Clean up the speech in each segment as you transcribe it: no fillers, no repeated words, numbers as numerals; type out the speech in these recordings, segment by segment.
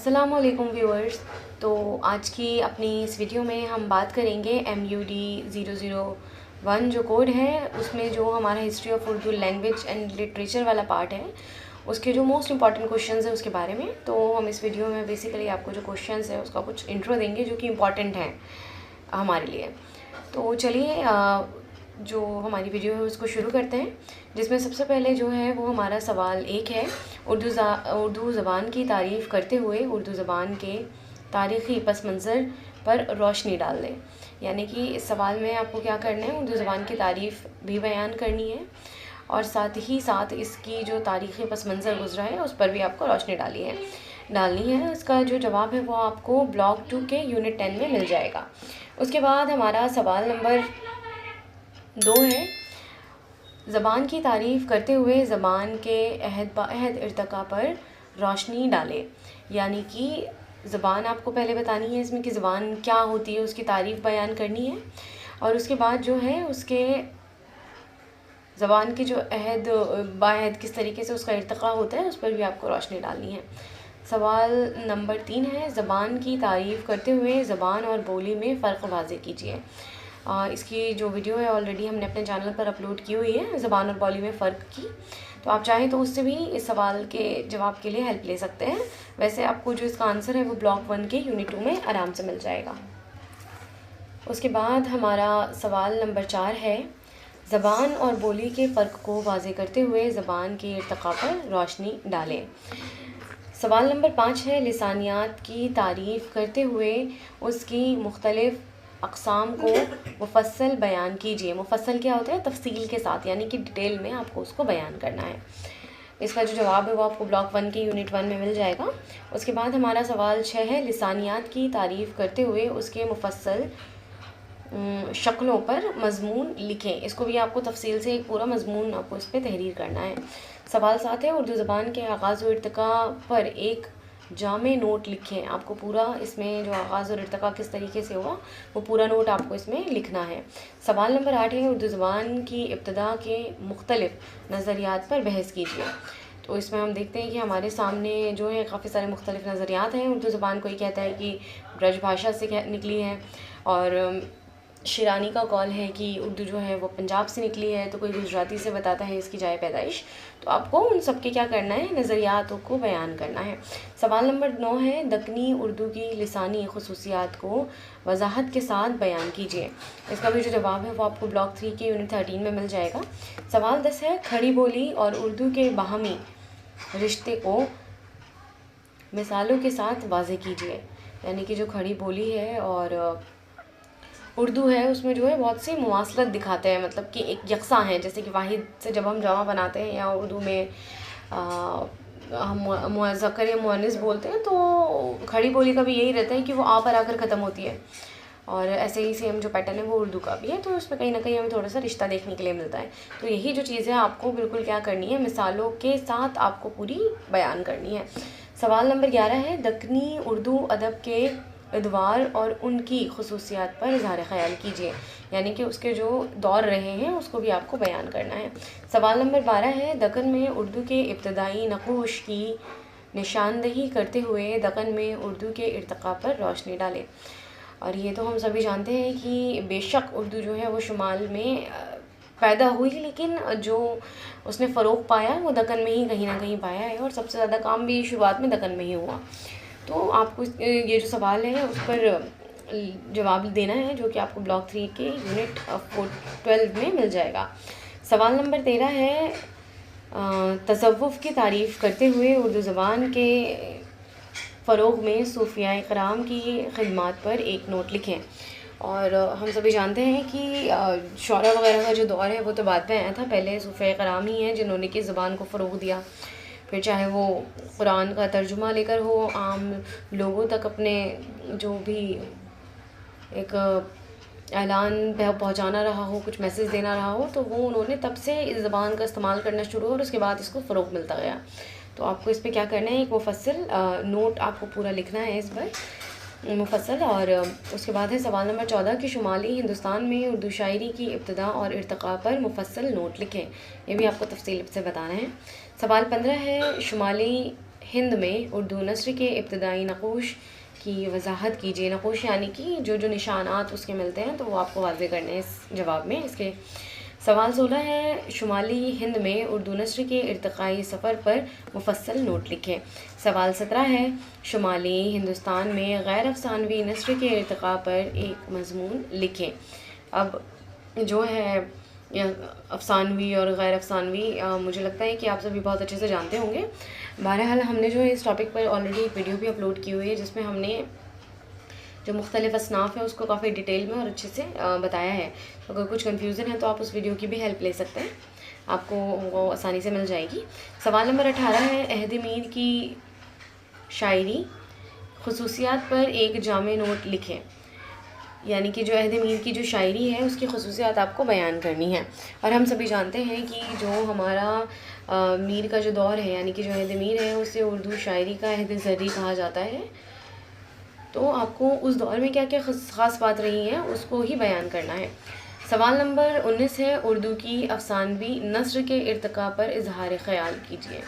अस्सलामुअलैकुम व्यूअर्स। तो आज की अपनी इस वीडियो में हम बात करेंगे MUD 001 जो कोड है, उसमें जो हमारा history of Urdu language and literature वाला पार्ट है, उसके जो मोस्ट इंपॉर्टेंट क्वेश्चंस है उसके बारे में। तो हम इस वीडियो में बेसिकली आपको जो क्वेश्चंस है उसका कुछ इंट्रो देंगे जो कि इम्पॉर्टेंट हैं हमारे लिए। तो चलिए जो हमारी वीडियो है उसको शुरू करते हैं, जिसमें सबसे पहले जो है वो हमारा सवाल एक है, उर्दू ज़बान की तारीफ़ करते हुए उर्दू ज़बान के तारीख़ी पस मंज़र पर रोशनी डाल दें। यानी कि इस सवाल में आपको क्या करना है, उर्दू ज़बान की तारीफ़ भी बयान करनी है और साथ ही साथ इसकी जो तारीख़ी पस मंज़र गुज़रा है उस पर भी आपको रोशनी डालनी है। इसका जो जवाब है वो आपको ब्लॉक 2 के यूनिट 10 में मिल जाएगा। उसके बाद हमारा सवाल नंबर 2 है, ज़बान की तारीफ़ करते हुए ज़बान के अहद इर्तिका पर रोशनी डालें। यानी कि ज़बान आपको पहले बतानी है इसमें कि ज़बान क्या होती है, उसकी तारीफ़ बयान करनी है और उसके बाद जो है उसके ज़बान की जो बाअहद किस तरीके से उसका इर्तिका होता है उस पर भी आपको रोशनी डालनी है। सवाल नंबर 3 है, ज़बान की तारीफ़ करते हुए ज़बान और बोली में फ़र्क वाज़े कीजिए। इसकी जो वीडियो है ऑलरेडी हमने अपने चैनल पर अपलोड की हुई है, ज़बान और बोली में फ़र्क की, तो आप चाहें तो उससे भी इस सवाल के जवाब के लिए हेल्प ले सकते हैं। वैसे आपको जो इसका आंसर है वो ब्लॉक 1 के यूनिट 2 में आराम से मिल जाएगा। उसके बाद हमारा सवाल नंबर 4 है, ज़बान और बोली के फ़र्क को वाज़े करते हुए ज़बान के इर्तिका पर रोशनी डालें। सवाल नंबर 5 है, लिसानियात की तारीफ़ करते हुए उसकी मुख्तलिफ़ अक़साम को मुफस्सल बयान कीजिए। मुफस्सल क्या होता है? तफ़सील के साथ, यानी कि डिटेल में आपको उसको बयान करना है। इसका जो जवाब है वो आपको ब्लॉक 1 के यूनिट 1 में मिल जाएगा। उसके बाद हमारा सवाल 6 है, लिसानियात की तारीफ़ करते हुए उसके मुफस्सल शक्लों पर मज़मून लिखें। इसको भी आपको तफसील से एक पूरा मज़मून आपको इस पर तहरीर करना है। सवाल 7 है, उर्दू ज़बान के आगाज़ और इर्तिका पर एक जामे नोट लिखें। आपको पूरा इसमें जो आगाज़ और इर्तिका किस तरीके से हुआ वो पूरा नोट आपको इसमें लिखना है। सवाल नंबर 8 है, उर्दू ज़बान की इब्तिदा के मुख्तलिफ़ नज़रियात पर बहस कीजिए। तो इसमें हम देखते हैं कि हमारे सामने जो है काफ़ी सारे मुख्तलिफ़ नज़रियात हैं। उर्दू ज़बान कोई कहता है कि ब्रज भाषा से निकली है, और शिरानी का कॉल है कि उर्दू जो है वो पंजाब से निकली है, तो कोई गुजराती से बताता है इसकी जाए पैदाइश। तो आपको उन सब के क्या करना है, नज़रियातों को बयान करना है। सवाल नंबर 9 है, दक्कनी उर्दू की लिसानी खसूसियात को वजाहत के साथ बयान कीजिए। इसका भी जो जवाब है वो आपको ब्लॉक 3 के यूनिट 13 में मिल जाएगा। सवाल 10 है, खड़ी बोली और उर्दू के बाहमी रिश्ते को मिसालों के साथ वाज़े कीजिए। यानी कि जो खड़ी बोली है और उर्दू है उसमें जो है बहुत सी मुमासलत दिखाते हैं, मतलब कि एक यकसा हैं। जैसे कि वाहिद से जब हम जमा बनाते हैं या उर्दू में हम मुज़क्कर या मुअन्निस बोलते हैं, तो खड़ी बोली का भी यही रहता है कि वो आ पर आकर ख़त्म होती है, और ऐसे ही सेम जो पैटर्न है वो उर्दू का भी है। तो उसमें कहीं ना कहीं हमें थोड़ा सा रिश्ता देखने के लिए मिलता है। तो यही जो चीज़ है आपको बिल्कुल क्या करनी है, मिसालों के साथ आपको पूरी बयान करनी है। सवाल नंबर 11 है, दक्कनी उर्दू अदब के अदवार और उनकी खसूसियात पर इज़हार ख़याल कीजिए। यानी कि उसके जो दौर रहे हैं उसको भी आपको बयान करना है। सवाल नंबर 12 है, दक्कन में उर्दू के इब्तदाई नक़ूश की निशानदही करते हुए दक्कन में उर्दू के इर्तिका पर रोशनी डालें। और ये तो हम सभी जानते हैं कि बेशक उर्दू जो है वो शुमाल में पैदा हुई, लेकिन जो उसने फ़रोग़ पाया वो दक्कन में ही कहीं ना कहीं पाया है, और सबसे ज़्यादा काम भी शुरुआत में दक्कन में ही हुआ। तो आपको ये जो सवाल है उस पर जवाब देना है, जो कि आपको ब्लॉक 3 के यूनिट 12 में मिल जाएगा। सवाल नंबर 13 है, तसव्वुफ़ की तारीफ़ करते हुए उर्दू ज़बान के फ़रोग़ में सूफ़िया इकराम की खिदमात पर एक नोट लिखें। और हम सभी जानते हैं कि शौरा वगैरह का जो दौर है वो तो बाद में आया था, पहले सूफ़िया इकराम ही हैं जिन्होंने कि ज़बान को फ़रोग़ दिया। फिर चाहे वो कुरान का तर्जुमा लेकर हो, आम लोगों तक अपने जो भी एक ऐलान पहुंचाना रहा हो, कुछ मैसेज देना रहा हो, तो वो उन्होंने तब से इस ज़बान का इस्तेमाल करना शुरू हो और उसके बाद इसको फ़रोग़ मिलता गया। तो आपको इस पे क्या करना है, एक मुफस्सल नोट आपको पूरा लिखना है इस पर मुफस्सल। और उसके बाद है सवाल नंबर 14 कि शुमाली हिंदुस्तान में उर्दू शायरी की इब्तिदा और इर्तिका पर मुफस्सल नोट लिखें। ये भी आपको तफसील से बताना है। सवाल 15 है, शुमाली हिंद में उर्दू नस्र के इब्तदाई नक़ूश की वजाहत कीजिए। नक़ूश यानी कि जो जो निशानात उसके मिलते हैं तो वो आपको वाज़े करने हैं इस जवाब में। इसके सवाल 16 है, शुमाली हिंद में उर्दू नस्र के इर्तिक़ाई सफ़र पर मुफस्सल नोट लिखें। सवाल 17 है, शुमाली हिंदुस्तान में गैर अफ़सानवी नस्र के इर्तिक़ा पर एक मज़मून लिखें। अब जो है अफ़सानवी और गैर अफ़सानवी मुझे लगता है कि आप सभी बहुत अच्छे से जानते होंगे। बहरहाल हमने जो है इस टॉपिक पर ऑलरेडी एक वीडियो भी अपलोड की हुई है जिसमें हमने जो मुख्तलिफ़ असनाफ़ है उसको काफ़ी डिटेल में और अच्छे से बताया है। तो अगर कुछ कन्फ्यूज़न है तो आप उस वीडियो की भी हेल्प ले सकते हैं, आपको वो आसानी से मिल जाएगी। सवाल नंबर 18 है, अहद मीर की शायरी खुसूसियात पर एक जामे नोट लिखें। यानी कि जो अहद मीर की जो शायरी है उसकी खुसूसियात आपको बयान करनी है। और हम सभी जानते हैं कि जो हमारा मीर का जो दौर है यानी कि जो अहद मीर है उसे उर्दू शायरी का अहद ज़र्री कहा जाता है। तो आपको उस दौर में क्या क्या ख़ास बात रही है उसको ही बयान करना है। सवाल नंबर 19 है, उर्दू की अफ़सानवी नस्र के इर्तिक़ा पर इजहार ख़याल कीजिए।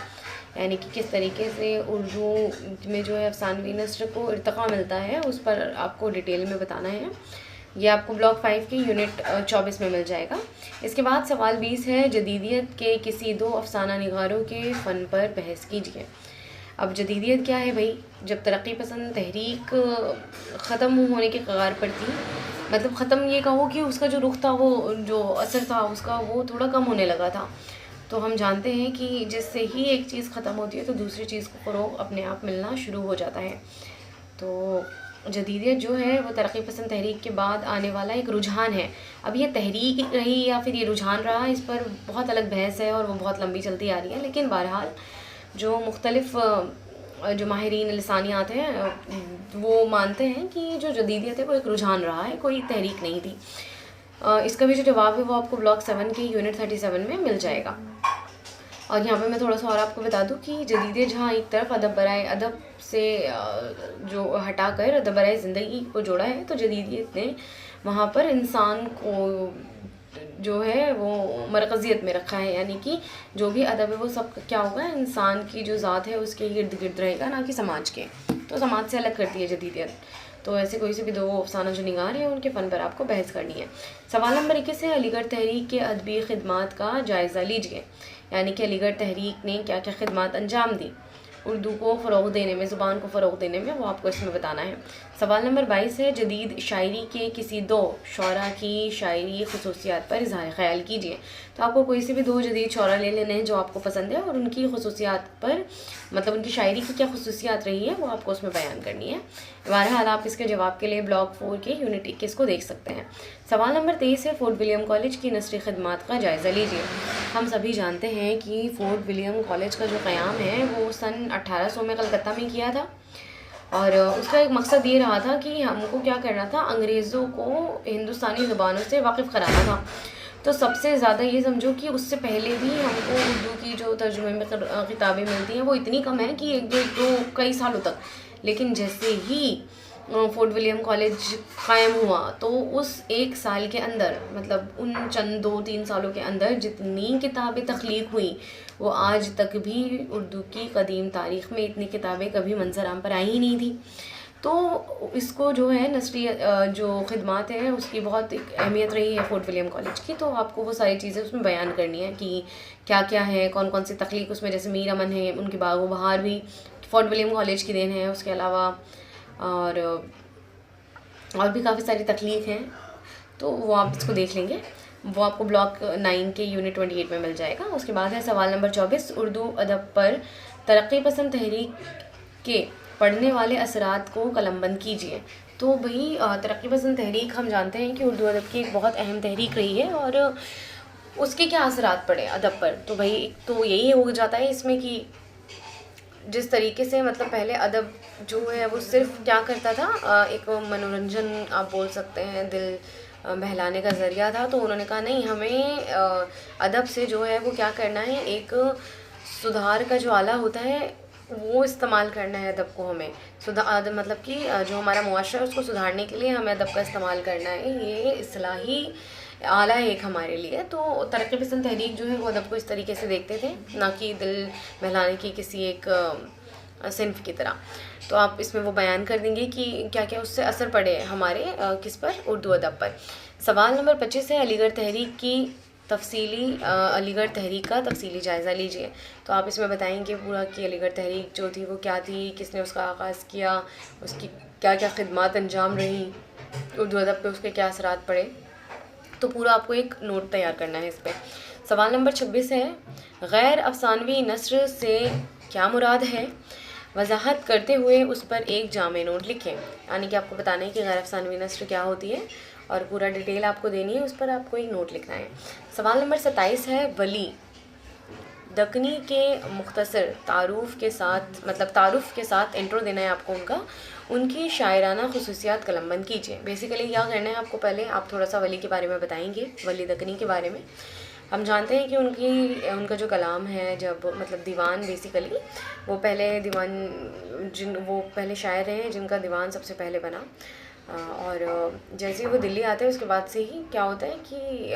यानी कि किस तरीके से उर्दू में जो है अफ़सानवी नस्र को इर्तिक़ा मिलता है उस पर आपको डिटेल में बताना है। ये आपको ब्लॉक 5 की यूनिट 24 में मिल जाएगा। इसके बाद सवाल 20 है, जदीदियत के किसी दो अफ़साना निगारों के फ़न पर बहस कीजिए। अब जदीदियत क्या है भाई? जब तरक्की पसंद तहरीक ख़त्म होने के कगार पर थी, मतलब ख़त्म ये कहो कि उसका जो रुख था, वो जो असर था उसका वो थोड़ा कम होने लगा था। तो हम जानते हैं कि जिससे ही एक चीज़ ख़त्म होती है तो दूसरी चीज़ को फ़रोग़ अपने आप मिलना शुरू हो जाता है। तो जदीदियत जो है वो तरक्की पसंद तहरीक के बाद आने वाला एक रुझान है। अब ये तहरीक रही या फिर ये रुझान रहा, इस पर बहुत अलग बहस है और वो बहुत लंबी चलती आ रही है। लेकिन बहरहाल जो मुख्तलिफ़ जो माहिरीन लिसानियात हैं वो मानते हैं कि जो जदीदियत है वो एक रुझान रहा है, कोई तहरीक नहीं थी। इसका भी जो जवाब है वो आपको ब्लॉक 7 की यूनिट 37 में मिल जाएगा। और यहाँ पे मैं थोड़ा सा और आपको बता दूँ कि जदीदियत जहाँ एक तरफ अदब बराए अदब से जो हटा कर अदब बराए ज़िंदगी को जोड़ा है, तो जदीदियत ने वहाँ पर इंसान को जो है वो मरकज़ियत में रखा है। यानी कि जो भी अदब है वो सब क्या होगा, इंसान की जो ज़ात है उसके इर्द गिर्द रहेगा, ना कि समाज के। तो समाज से अलग करती है जदीदियत। तो ऐसे कोई से भी दो अफसाना जो निगार हैं उनके फ़न पर आपको बहस करनी है। सवाल नंबर 21 है, अलीगढ़ तहरीक के अदबी खिदमात का जायज़ा लीजिए। यानी कि अलीगढ़ तहरीक ने क्या क्या खिदमात अंजाम दी उर्दू को फ़रोग़ देने में, ज़ुबान को फ़रोग़ देने में, वो आपको इसमें बताना है। सवाल नंबर 22 है, जदीद शायरी के किसी दो शौरा की शायरी खुसूसियात पर इज़हार ख़याल कीजिए। तो आपको कोई से भी दो जदीद शौरा ले लेने हैं जो आपको पसंद है और उनकी खुसूसियात पर, मतलब उनकी शायरी की क्या खुसूसियात रही है वो आपको उसमें बयान करनी है। बहरहाल आप इसके जवाब के लिए ब्लॉक 4 के यूनिट 21 को देख सकते हैं। सवाल नंबर 23 है, फोर्ट विलियम कॉलेज की नस्री खिदमात का जायज़ा लीजिए। हम सभी जानते हैं कि फोर्ट विलियम कॉलेज का जो क़याम है वो सन 1800 में कलकत्ता में किया था और उसका एक मकसद ये रहा था कि हमको क्या करना था, अंग्रेज़ों को हिंदुस्तानी ज़ुबानों से वाकिफ़ कराना था। तो सबसे ज़्यादा ये समझो कि उससे पहले भी हमको उर्दू की जो तर्जुमे में किताबें मिलती हैं वो इतनी कम है कि एक दो कई सालों तक। लेकिन जैसे ही फोर्ट विलियम कॉलेज क़ायम हुआ तो उस एक साल के अंदर, मतलब उन चंद 2-3 सालों के अंदर जितनी किताबें तख्लीक हुई वो आज तक भी उर्दू की कदीम तारीख़ में इतनी किताबें कभी मंजर आम पर आई ही नहीं थी। तो इसको जो है नस्री जो खिदमात है उसकी बहुत एक अहमियत रही है फोर्ट विलियम कॉलेज की। तो आपको वो सारी चीज़ें उसमें बयान करनी है कि क्या क्या है, कौन कौन सी तख्लीक उसमें, जैसे मीर अमन है उनकी बागो बहार भी फोर्ट विलियम कॉलेज की देन है। उसके अलावा और भी काफ़ी सारी तख्लीक हैं, तो वो आप इसको देख लेंगे। वो आपको ब्लॉक 9 के यूनिट 28 में मिल जाएगा। उसके बाद है सवाल नंबर 24, उर्दू अदब पर तरक्की पसंद तहरीक के पढ़ने वाले असरात को कलमबंद कीजिए। तो भाई तरक्की पसंद तहरीक हम जानते हैं कि उर्दू अदब की एक बहुत अहम तहरीक रही है और उसके क्या असरात पड़े अदब पर। तो भाई एक तो यही हो जाता है इसमें कि जिस तरीके से, मतलब पहले अदब जो है वो सिर्फ क्या करता था, एक मनोरंजन आप बोल सकते हैं, दिल बहलाने का ज़रिया था। तो उन्होंने कहा नहीं, हमें अदब से जो है वो क्या करना है, एक सुधार का जो आला होता है वो इस्तेमाल करना है। अदब को हमें सुधार, मतलब कि जो हमारा मुआशरा है उसको सुधारने के लिए हमें अदब का इस्तेमाल करना है। ये इस्लाही आला है एक हमारे लिए। तो तरक्की पसंद तहरीक जो है वो अदब को इस तरीके से देखते थे, ना कि दिल बहलाने की किसी एक सिन्फ की तरह। तो आप इसमें वो बयान कर देंगे कि क्या क्या उससे असर पड़े हमारे किस पर, उर्दू अदब पर। सवाल नंबर 25 है अलीगढ़ तहरीक की अलीगढ़ तहरीक का तफसीली जायज़ा लीजिए। तो आप इसमें बताएंगे पूरा कि अलीगढ़ तहरीक जो थी वो क्या थी, किसने उसका आगाज़ किया, उसकी क्या क्या खिदमात अंजाम रही, उर्दू अदब पे उसके क्या असरात पड़े। तो पूरा आपको एक नोट तैयार करना है इस पर। सवाल नंबर 26 है गैर अफसानवी नस्र से क्या मुराद है, वजाहत करते हुए उस पर एक जामे नोट लिखें। यानी कि आपको बताना है कि गैर अफसानवी नस्र क्या होती है और पूरा डिटेल आपको देनी है, उस पर आपको एक नोट लिखना है। सवाल नंबर 27 है वली दकनी के मुख्तसर तारुफ के साथ, मतलब तारुफ के साथ इंट्रो देना है आपको उनकी शायराना खसूसियात कलमबंद कीजिए। बेसिकली क्या करना है आपको, पहले आप थोड़ा सा वली के बारे में बताएंगे, वली दकनी के बारे में। हम जानते हैं कि उनका जो कलाम है, जब मतलब दीवान, बेसिकली वो पहले शायर रहे हैं जिनका दीवान सबसे पहले बना। और जैसे ही वो दिल्ली आते हैं उसके बाद से ही क्या होता है कि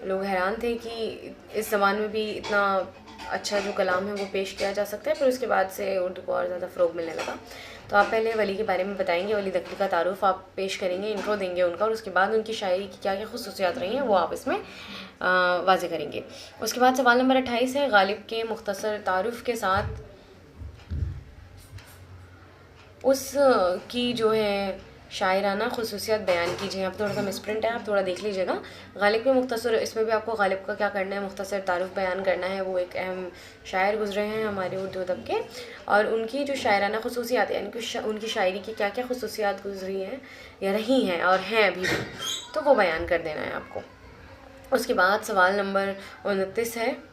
लोग हैरान थे कि इस ज़बान में भी इतना अच्छा जो कलाम है वो पेश किया जा सकता है। फिर उसके बाद से उर्दू को और ज़्यादा फ़रोग़ मिलने लगा। तो आप पहले वली के बारे में बताएंगे, वली दकनी का तारुफ आप पेश करेंगे, इंट्रो देंगे उनका, और उसके बाद उनकी शायरी की क्या क्या खुसूसियात रही हैं वो आप इसमें वाज़े करेंगे। उसके बाद सवाल नंबर 28 है गालिब के मुख्तसर तारुफ के साथ उस की जो है शायराना खसूसियात बयान कीजिए। यहाँ पर थोड़ा सा मिसप्रिंट है, आप थोड़ा देख लीजिएगा। गालिब के मुख्तसर, इसमें भी आपको गालिब का क्या करना है, मुख्तसर तारुफ बयान करना है। वो एक अहम शायर गुजरे हैं हमारे उर्दू अदब के, और उनकी जो शायराना खसूसियात यानी कि उनकी शायरी की क्या क्या खसूसियात गुजरी हैं या रही हैं और हैं अभी भी, तो वो बयान कर देना है आपको। उसके बाद सवाल नंबर 29 है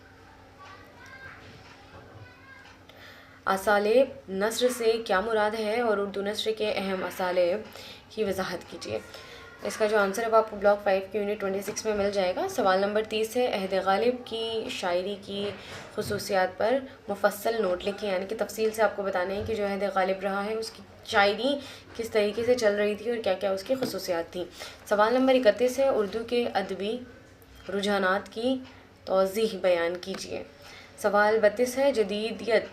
असालेब नस्र से क्या मुराद है और उर्दू नस्र के अहम असालेब की वजाहत कीजिए। इसका जो आंसर है वो आपको ब्लॉक 5 की यूनिट 26 में मिल जाएगा। सवाल नंबर 30 है अहद गालिब की शायरी की खसूसियात पर मुफस्सल नोट लिखें। यानी कि तफसील से आपको बताना है कि जो अहद गालिब रहा है उसकी शायरी किस तरीके से चल रही थी और क्या क्या उसकी खसूसियात थी। सवाल नंबर 31 है उर्दू के अदबी रुझानात की तौज़ीह बयान कीजिए। सवाल 32 है जदीदियत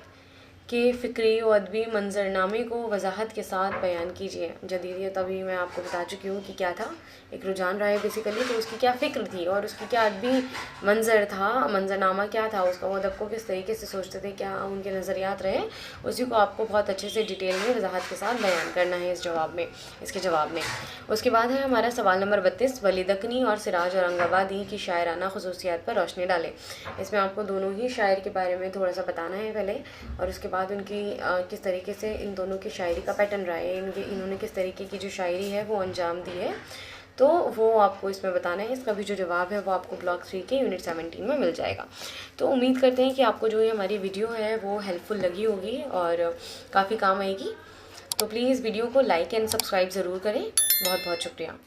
के फ़िक्री व अदबी मंजरनामे को वजाहत के साथ बयान कीजिए। जदीदियत अभी मैं आपको बता चुकी हूँ कि क्या था, एक रुझान रहा है बेसिकली, तो उसकी क्या फ़िक्र थी और उसकी क्या अदबी मंजर था, मंजरनामा क्या था उसका, वो अदब को किस तरीके से सोचते थे, क्या उनके नज़रियात रहे, उसी को आपको बहुत अच्छे से डिटेल में वजाहत के साथ बयान करना है इसके जवाब में। उसके बाद है हमारा सवाल नंबर 32 वली दकनी और सिराज औरंगाबादी की शायराना खसूसियात पर रोशनी डालें। इसमें आपको दोनों ही शायर के बारे में थोड़ा सा बताना है पहले, और उसके बाद उनकी किस तरीके से इन दोनों की शायरी का पैटर्न रहा है, इन्होंने किस तरीके की जो शायरी है वो अंजाम दी है, तो वो आपको इसमें बताना है। इसका भी जो जवाब है वो आपको ब्लॉक 3 के यूनिट 17 में मिल जाएगा। तो उम्मीद करते हैं कि आपको जो ये हमारी वीडियो है वो हेल्पफुल लगी होगी और काफ़ी काम आएगी। तो प्लीज़ वीडियो को लाइक एंड सब्सक्राइब ज़रूर करें। बहुत बहुत शुक्रिया।